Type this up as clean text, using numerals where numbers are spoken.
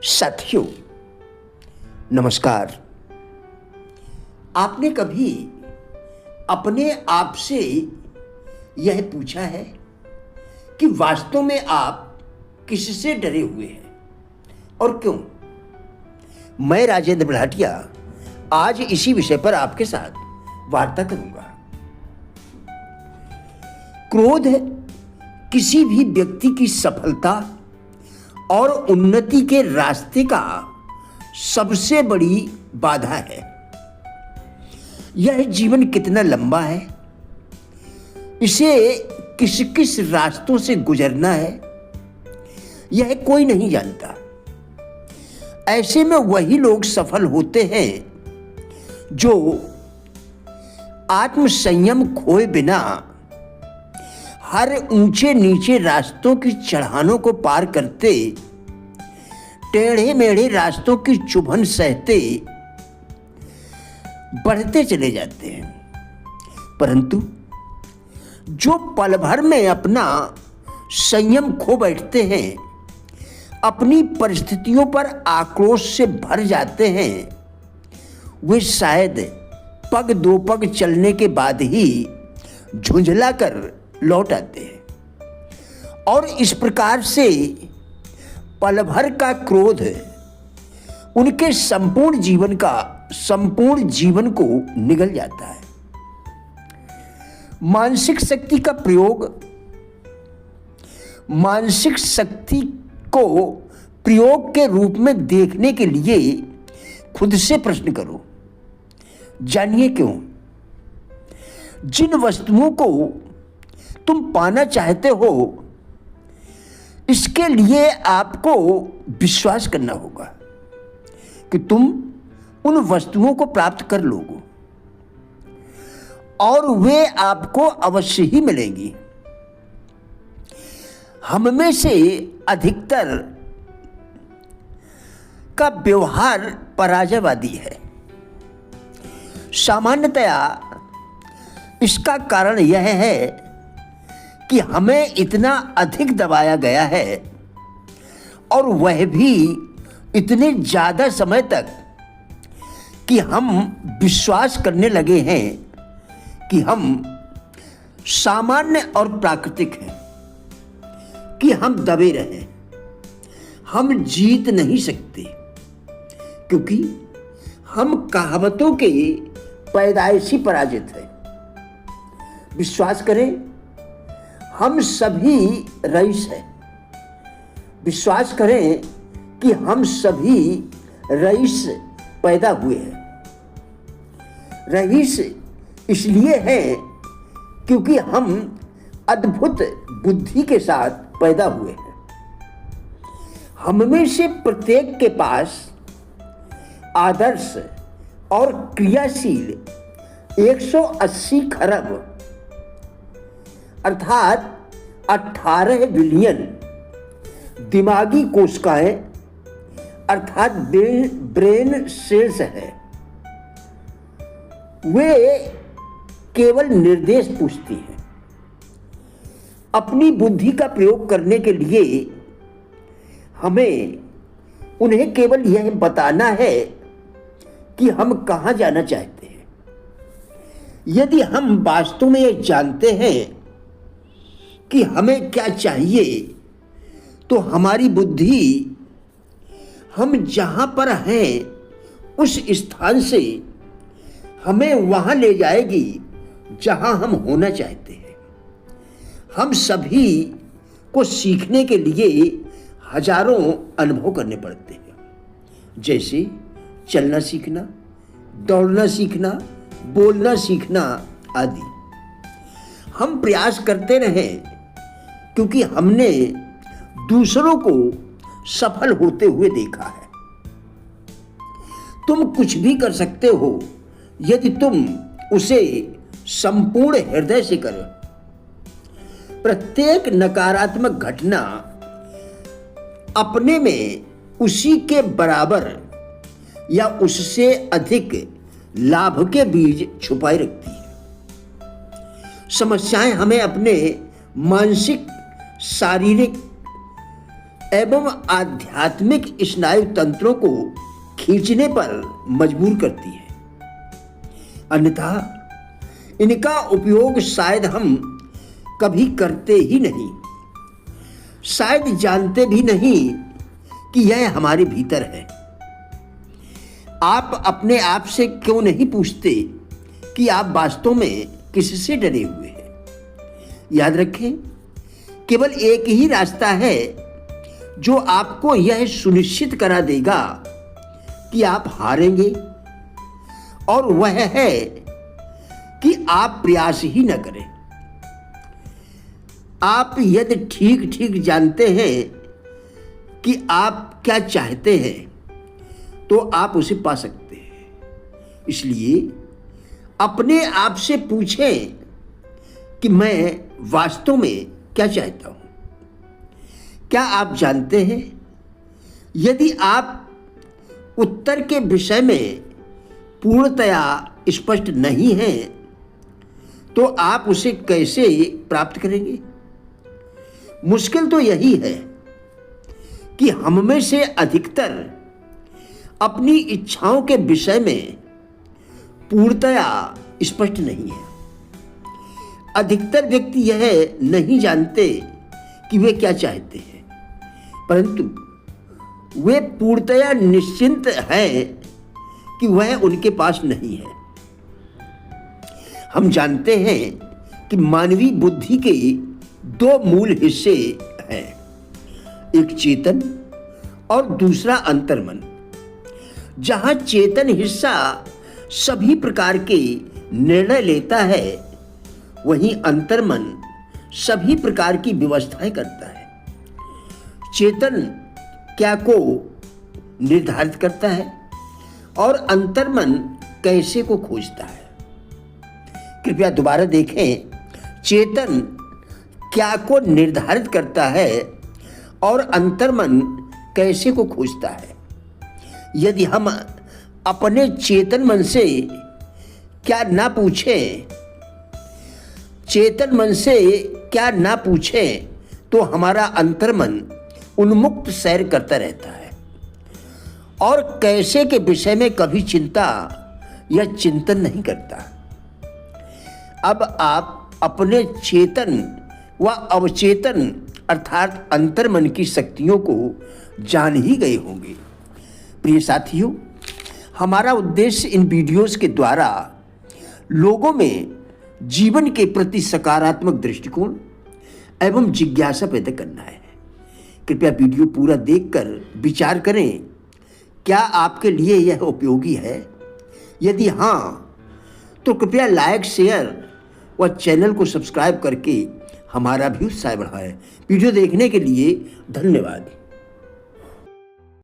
साथियों, नमस्कार। आपने कभी अपने आप से यह पूछा है कि वास्तव में आप किससे डरे हुए हैं और क्यों? मैं राजेंद्र भाटिया आज इसी विषय पर आपके साथ वार्ता करूंगा। क्रोध किसी भी व्यक्ति की सफलता और उन्नति के रास्ते का सबसे बड़ी बाधा है। यह जीवन कितना लंबा है, इसे किस किस रास्तों से गुजरना है, यह कोई नहीं जानता। ऐसे में वही लोग सफल होते हैं जो आत्मसंयम खोए बिना हर ऊंचे नीचे रास्तों की चढ़ानों को पार करते, टेढ़े मेढ़े रास्तों की चुभन सहते बढ़ते चले जाते हैं। परंतु जो पल भर में अपना संयम खो बैठते हैं, अपनी परिस्थितियों पर आक्रोश से भर जाते हैं, वे शायद पग दो पग चलने के बाद ही झुंझला कर लौट आते हैं। और इस प्रकार से पल भर का क्रोध उनके संपूर्ण जीवन को निगल जाता है। मानसिक शक्ति का प्रयोग, मानसिक शक्ति को प्रयोग के रूप में देखने के लिए खुद से प्रश्न करो। जानिए क्यों? जिन वस्तुओं को तुम पाना चाहते हो, इसके लिए आपको विश्वास करना होगा कि तुम उन वस्तुओं को प्राप्त कर लोगे और वे आपको अवश्य ही मिलेंगी। हम में से अधिकतर का व्यवहार पराजयवादी है। सामान्यतया इसका कारण यह है कि हमें इतना अधिक दबाया गया है और वह भी इतने ज़्यादा समय तक कि हम विश्वास करने लगे हैं कि हम सामान्य और प्राकृतिक हैं, कि हम दबे रहें, हम जीत नहीं सकते, क्योंकि हम कहावतों के पैदाइशी पराजित हैं। विश्वास करें, हम सभी रईस हैं। विश्वास करें कि हम सभी रईस पैदा हुए हैं। रईस इसलिए है क्योंकि हम अद्भुत बुद्धि के साथ पैदा हुए हैं। हम में से प्रत्येक के पास आदर्श और क्रियाशील 180 खरब अर्थात 18 बिलियन दिमागी कोशिकाएं अर्थात ब्रेन सेल्स है। वे केवल निर्देश पूछती हैं। अपनी बुद्धि का प्रयोग करने के लिए हमें उन्हें केवल यह बताना है कि हम कहां जाना चाहते हैं। यदि हम वास्तव में यह जानते हैं कि हमें क्या चाहिए, तो हमारी बुद्धि हम जहां पर हैं उस स्थान से हमें वहां ले जाएगी जहां हम होना चाहते हैं। हम सभी को सीखने के लिए हजारों अनुभव करने पड़ते हैं, जैसे चलना सीखना, दौड़ना सीखना, बोलना सीखना आदि। हम प्रयास करते रहें क्योंकि हमने दूसरों को सफल होते हुए देखा है। तुम कुछ भी कर सकते हो यदि तुम उसे संपूर्ण हृदय से करो। प्रत्येक नकारात्मक घटना अपने में उसी के बराबर या उससे अधिक लाभ के बीज छुपाए रखती है। समस्याएं हमें अपने मानसिक, शारीरिक एवं आध्यात्मिक स्नायु तंत्रों को खींचने पर मजबूर करती है। अन्यथा इनका उपयोग शायद हम कभी करते ही नहीं, शायद जानते भी नहीं कि यह हमारे भीतर है। आप अपने आप से क्यों नहीं पूछते कि आप वास्तव में किससे डरे हुए हैं? याद रखें, केवल एक ही रास्ता है जो आपको यह सुनिश्चित करा देगा कि आप हारेंगे, और वह है कि आप प्रयास ही न करें। आप यदि ठीक ठीक जानते हैं कि आप क्या चाहते हैं तो आप उसे पा सकते हैं। इसलिए अपने आप से पूछें कि मैं वास्तव में क्या चाहता हूं। क्या आप जानते हैं, यदि आप उत्तर के विषय में पूर्णतया स्पष्ट नहीं हैं तो आप उसे कैसे प्राप्त करेंगे? मुश्किल तो यही है कि हम में से अधिकतर अपनी इच्छाओं के विषय में पूर्णतया स्पष्ट नहीं है। अधिकतर व्यक्ति यह नहीं जानते कि वे क्या चाहते हैं, परंतु वे पूर्णतया निश्चिंत हैं कि वह उनके पास नहीं है। हम जानते हैं कि मानवीय बुद्धि के दो मूल हिस्से हैं, एक चेतन और दूसरा अंतर्मन। जहां चेतन हिस्सा सभी प्रकार के निर्णय लेता है, वहीं अंतर्मन सभी प्रकार की व्यवस्थाएं करता है। चेतन क्या को निर्धारित करता है और अंतर्मन कैसे को खोजता है। कृपया दोबारा देखें, चेतन क्या को निर्धारित करता है और अंतर्मन कैसे को खोजता है। यदि हम अपने चेतन मन से क्या ना पूछें, चेतन मन से क्या ना पूछें, तो हमारा अंतर्मन उन्मुक्त सैर करता रहता है और कैसे के विषय में कभी चिंता या चिंतन नहीं करता। अब आप अपने चेतन व अवचेतन अर्थात अंतर्मन की शक्तियों को जान ही गए होंगे। प्रिय साथियों, हमारा उद्देश्य इन वीडियोस के द्वारा लोगों में जीवन के प्रति सकारात्मक दृष्टिकोण एवं जिज्ञासा पैदा करना है। कृपया वीडियो पूरा देखकर विचार करें, क्या आपके लिए यह उपयोगी है? यदि हाँ, तो कृपया लाइक, शेयर व चैनल को सब्सक्राइब करके हमारा भी उत्साह बढ़ाएं। वीडियो देखने के लिए धन्यवाद।